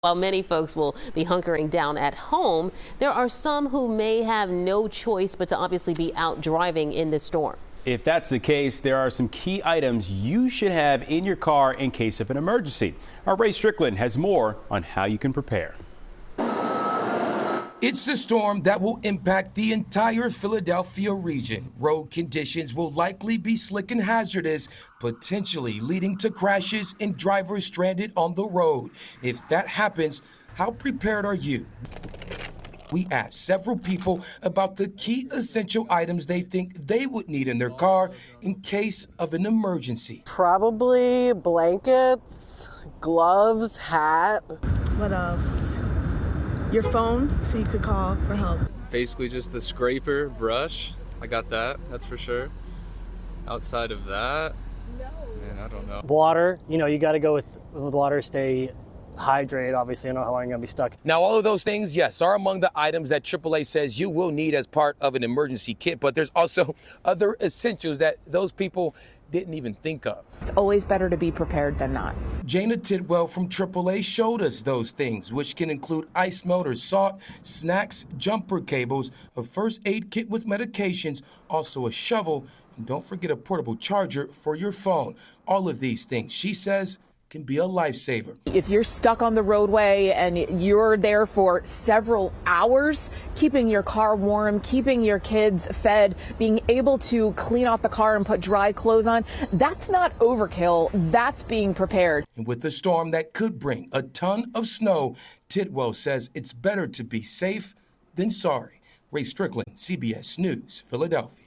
While many folks will be hunkering down at home, there are some who may have no choice but to obviously be out driving in this storm. If that's the case, there are some key items you should have in your car in case of an emergency. Our Ray Strickland has more on how you can prepare. It's a storm that will impact the entire Philadelphia region. Road conditions will likely be slick and hazardous, potentially leading to crashes and drivers stranded on the road. If that happens, how prepared are you? We asked several people about the key essential items they think they would need in their car in case of an emergency. Probably blankets, gloves, hat. What else? Your phone, so you could call for help. Basically just the scraper, brush. I got that, that's for sure. Outside of that, man, I don't know. Water, you got to go with water, stay hydrated. Obviously, I don't know how long you're going to be stuck. Now, all of those things, yes, are among the items that AAA says you will need as part of an emergency kit, but there's also other essentials that those people didn't even think of. It's always better to be prepared than not. Jana Tidwell from AAA showed us those things, which can include ice melters, salt, snacks, jumper cables, a first aid kit with medications, also a shovel, and don't forget a portable charger for your phone. All of these things, she says, can be a lifesaver. If you're stuck on the roadway and you're there for several hours, keeping your car warm, keeping your kids fed, being able to clean off the car and put dry clothes on, that's not overkill, that's being prepared. And with the storm that could bring a ton of snow, Tidwell says it's better to be safe than sorry. Ray Strickland, CBS News, Philadelphia.